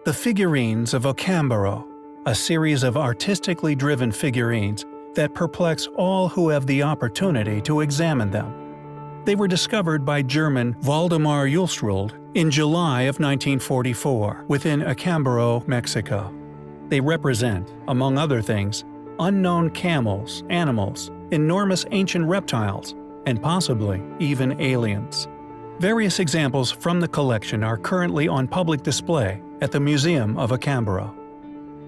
The figurines of Acambaro, a series of artistically driven figurines that perplex all who have the opportunity to examine them. They were discovered by German Waldemar Julsrud in July of 1944 within Acambaro, Mexico. They represent, among other things, unknown camels, animals, enormous ancient reptiles, and possibly even aliens. Various examples from the collection are currently on public display at the Museum of Acambaro.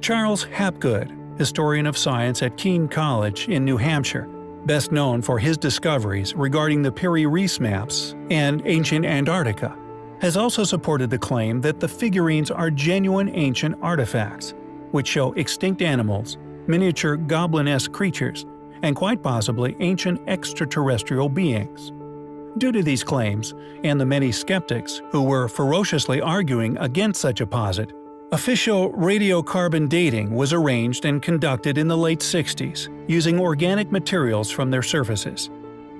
Charles Hapgood, historian of science at Keene College in New Hampshire, best known for his discoveries regarding the Piri-Reis maps and ancient Antarctica, has also supported the claim that the figurines are genuine ancient artifacts, which show extinct animals, miniature goblin-esque creatures, and quite possibly ancient extraterrestrial beings. Due to these claims, and the many skeptics who were ferociously arguing against such a posit, official radiocarbon dating was arranged and conducted in the late 60s, using organic materials from their surfaces.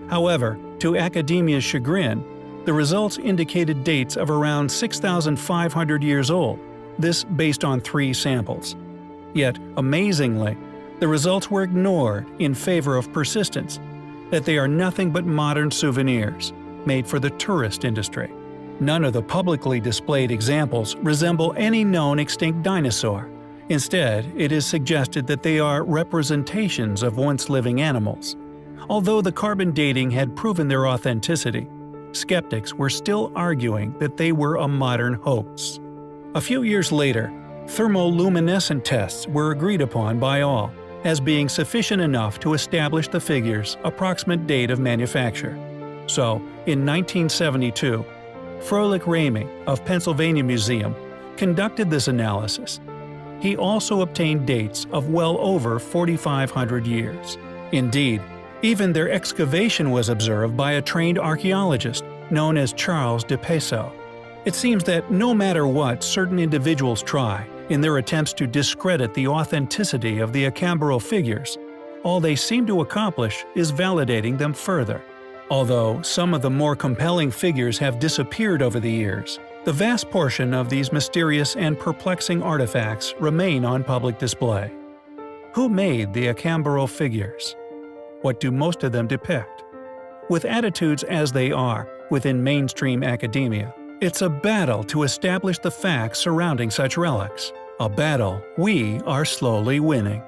However, to academia's chagrin, the results indicated dates of around 6,500 years old, this based on 3 samples. Yet, amazingly, the results were ignored in favor of persistence, that they are nothing but modern souvenirs, made for the tourist industry. None of the publicly displayed examples resemble any known extinct dinosaur. Instead, it is suggested that they are representations of once living animals. Although the carbon dating had proven their authenticity, skeptics were still arguing that they were a modern hoax. A few years later, thermoluminescent tests were agreed upon by all as being sufficient enough to establish the figure's approximate date of manufacture. So, in 1972, Froelich Ramey of Pennsylvania Museum conducted this analysis. He also obtained dates of well over 4,500 years. Indeed, even their excavation was observed by a trained archaeologist known as Charles de Peso. It seems that no matter what certain individuals try in their attempts to discredit the authenticity of the Acambaro figures, all they seem to accomplish is validating them further. Although some of the more compelling figures have disappeared over the years, the vast portion of these mysterious and perplexing artifacts remain on public display. Who made the Acambaro figures? What do most of them depict? With attitudes as they are within mainstream academia, it's a battle to establish the facts surrounding such relics, a battle we are slowly winning.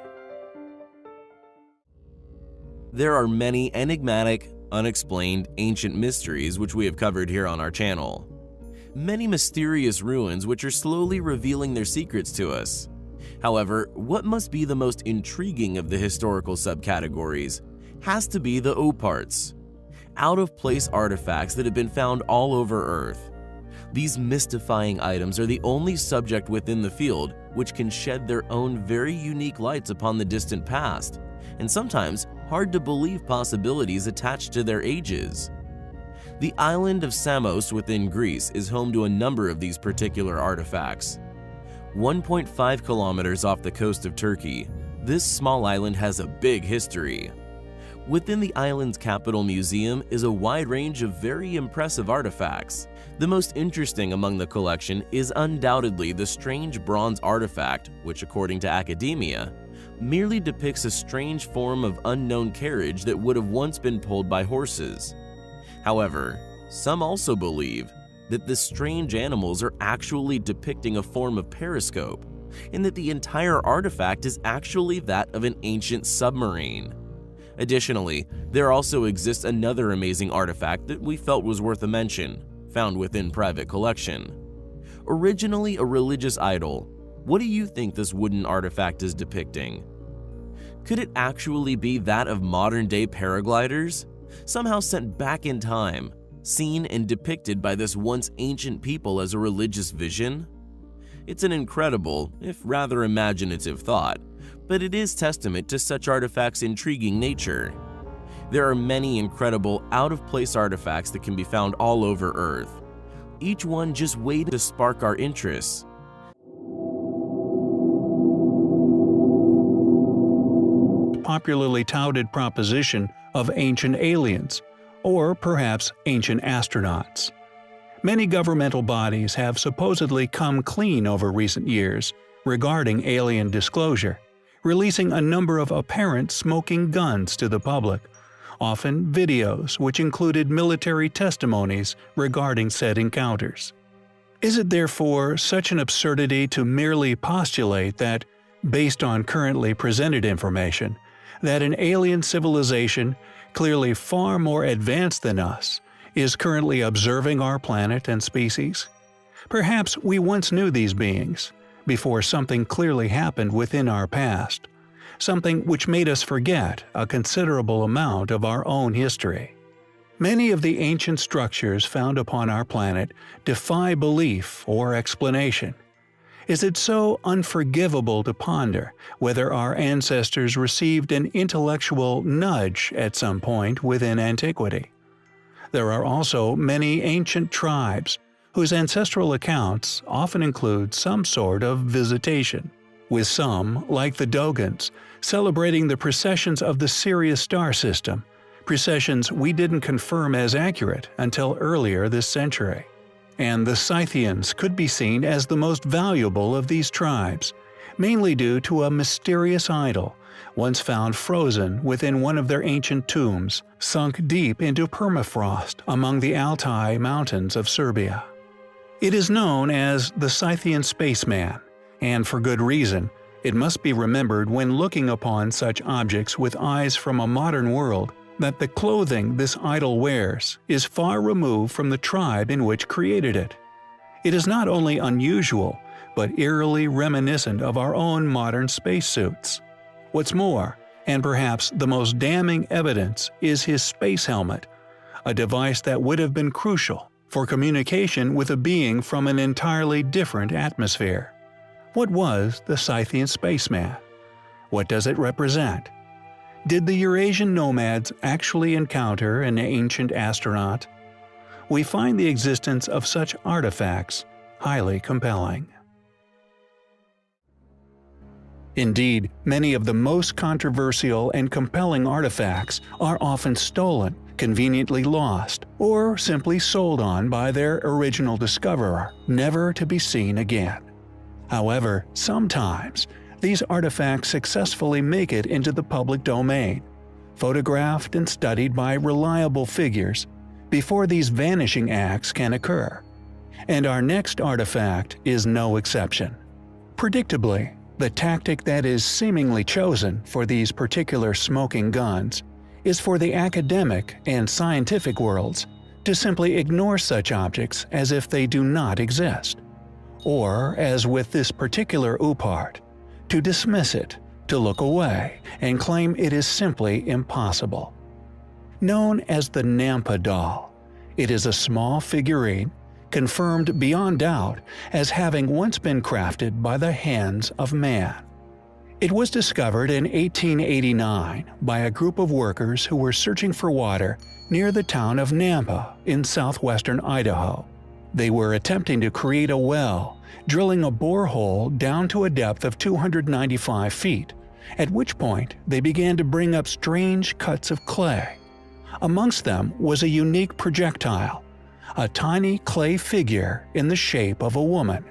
There are many enigmatic, unexplained ancient mysteries which we have covered here on our channel. Many mysterious ruins which are slowly revealing their secrets to us. However, what must be the most intriguing of the historical subcategories has to be the oparts, out-of-place artifacts that have been found all over Earth. These mystifying items are the only subject within the field which can shed their own very unique lights upon the distant past, and sometimes hard-to-believe possibilities attached to their ages. The island of Samos within Greece is home to a number of these particular artifacts. 1.5 kilometers off the coast of Turkey, this small island has a big history. Within the island's capital museum is a wide range of very impressive artifacts. The most interesting among the collection is undoubtedly the strange bronze artifact, which according to academia, merely depicts a strange form of unknown carriage that would have once been pulled by horses. However, some also believe that the strange animals are actually depicting a form of periscope, and that the entire artifact is actually that of an ancient submarine. Additionally, there also exists another amazing artifact that we felt was worth a mention, found within private collection. Originally a religious idol, what do you think this wooden artifact is depicting? Could it actually be that of modern-day paragliders, somehow sent back in time, seen and depicted by this once ancient people as a religious vision? It's an incredible, if rather imaginative thought, but it is testament to such artifacts' intriguing nature. There are many incredible out-of-place artifacts that can be found all over Earth, each one just waiting to spark our interests. Popularly touted proposition of ancient aliens, or perhaps ancient astronauts. Many governmental bodies have supposedly come clean over recent years regarding alien disclosure, releasing a number of apparent smoking guns to the public, often videos which included military testimonies regarding said encounters. Is it therefore such an absurdity to merely postulate that, based on currently presented information, that an alien civilization, clearly far more advanced than us, is currently observing our planet and species? Perhaps we once knew these beings, before something clearly happened within our past, something which made us forget a considerable amount of our own history. Many of the ancient structures found upon our planet defy belief or explanation. Is it so unforgivable to ponder whether our ancestors received an intellectual nudge at some point within antiquity? There are also many ancient tribes whose ancestral accounts often include some sort of visitation, with some, like the Dogons, celebrating the precessions of the Sirius star system, precessions we didn't confirm as accurate until earlier this century. And the Scythians could be seen as the most valuable of these tribes, mainly due to a mysterious idol, once found frozen within one of their ancient tombs, sunk deep into permafrost among the Altai mountains of Serbia. It is known as the Scythian spaceman, and for good reason. It must be remembered when looking upon such objects with eyes from a modern world that the clothing this idol wears is far removed from the tribe in which created it. It is not only unusual, but eerily reminiscent of our own modern spacesuits. What's more, and perhaps the most damning evidence, is his space helmet, a device that would have been crucial for communication with a being from an entirely different atmosphere. What was the Scythian spaceman? What does it represent? Did the Eurasian nomads actually encounter an ancient astronaut? We find the existence of such artifacts highly compelling. Indeed, many of the most controversial and compelling artifacts are often stolen, conveniently lost, or simply sold on by their original discoverer, never to be seen again. However, sometimes, these artifacts successfully make it into the public domain, photographed and studied by reliable figures, before these vanishing acts can occur. And our next artifact is no exception. Predictably, the tactic that is seemingly chosen for these particular smoking guns is for the academic and scientific worlds to simply ignore such objects as if they do not exist. Or, as with this particular UPART, to dismiss it, to look away, and claim it is simply impossible. Known as the Nampa doll, it is a small figurine confirmed beyond doubt as having once been crafted by the hands of man. It was discovered in 1889 by a group of workers who were searching for water near the town of Nampa in southwestern Idaho. They were attempting to create a well, drilling a borehole down to a depth of 295 feet, at which point they began to bring up strange cuts of clay. Amongst them was a unique projectile, a tiny clay figure in the shape of a woman.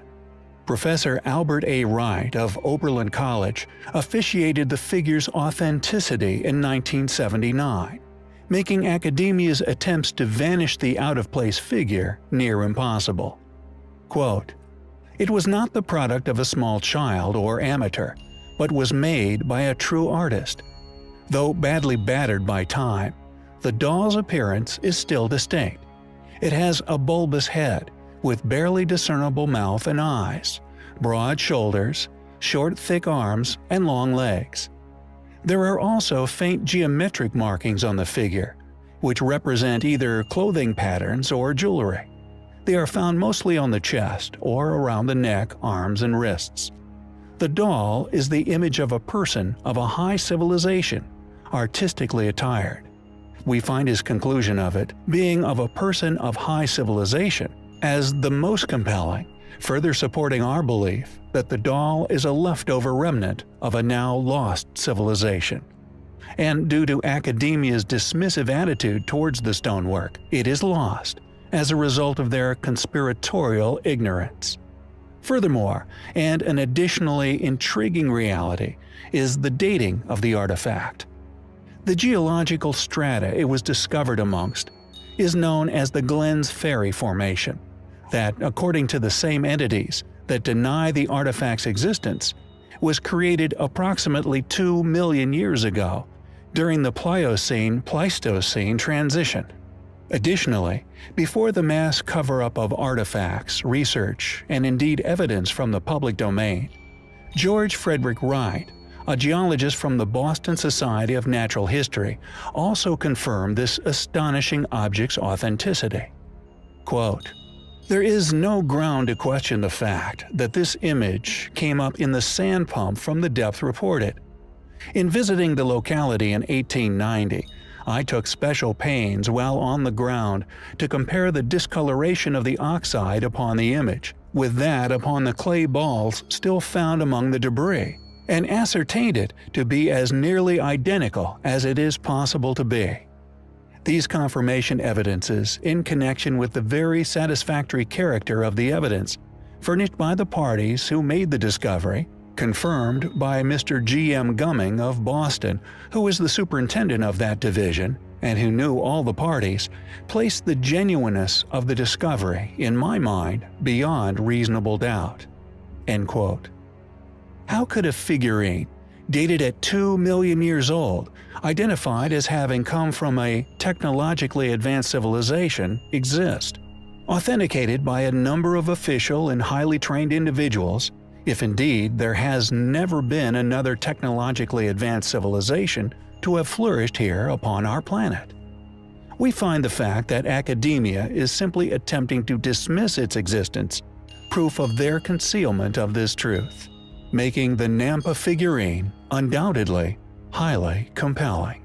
Professor Albert A. Wright of Oberlin College officiated the figure's authenticity in 1979, making academia's attempts to vanish the out-of-place figure near impossible. Quote, "It was not the product of a small child or amateur, but was made by a true artist. Though badly battered by time, the doll's appearance is still distinct. It has a bulbous head, with barely discernible mouth and eyes, broad shoulders, short thick arms, and long legs. There are also faint geometric markings on the figure, which represent either clothing patterns or jewelry. They are found mostly on the chest or around the neck, arms, and wrists. The doll is the image of a person of a high civilization, artistically attired. We find his conclusion of it being of a person of high civilization as the most compelling, further supporting our belief that the doll is a leftover remnant of a now lost civilization. And due to academia's dismissive attitude towards the stonework, it is lost, as a result of their conspiratorial ignorance. Furthermore, and an additionally intriguing reality, is the dating of the artifact. The geological strata it was discovered amongst is known as the Glens Ferry Formation, that, according to the same entities that deny the artifact's existence, was created approximately 2 million years ago during the Pliocene-Pleistocene transition. Additionally, before the mass cover-up of artifacts, research, and indeed evidence from the public domain, George Frederick Wright, a geologist from the Boston Society of Natural History, also confirmed this astonishing object's authenticity. Quote, "There is no ground to question the fact that this image came up in the sand pump from the depth reported. In visiting the locality in 1890, I took special pains while on the ground to compare the discoloration of the oxide upon the image with that upon the clay balls still found among the debris, and ascertained it to be as nearly identical as it is possible to be. These confirmation evidences, in connection with the very satisfactory character of the evidence furnished by the parties who made the discovery, confirmed by Mr. G.M. Gumming of Boston, who was the superintendent of that division and who knew all the parties, placed the genuineness of the discovery, in my mind, beyond reasonable doubt." End quote. How could a figurine, dated at 2 million years old, identified as having come from a technologically advanced civilization, exist? Authenticated by a number of official and highly trained individuals, if indeed there has never been another technologically advanced civilization to have flourished here upon our planet. We find the fact that academia is simply attempting to dismiss its existence, proof of their concealment of this truth, making the Nampa figurine undoubtedly highly compelling.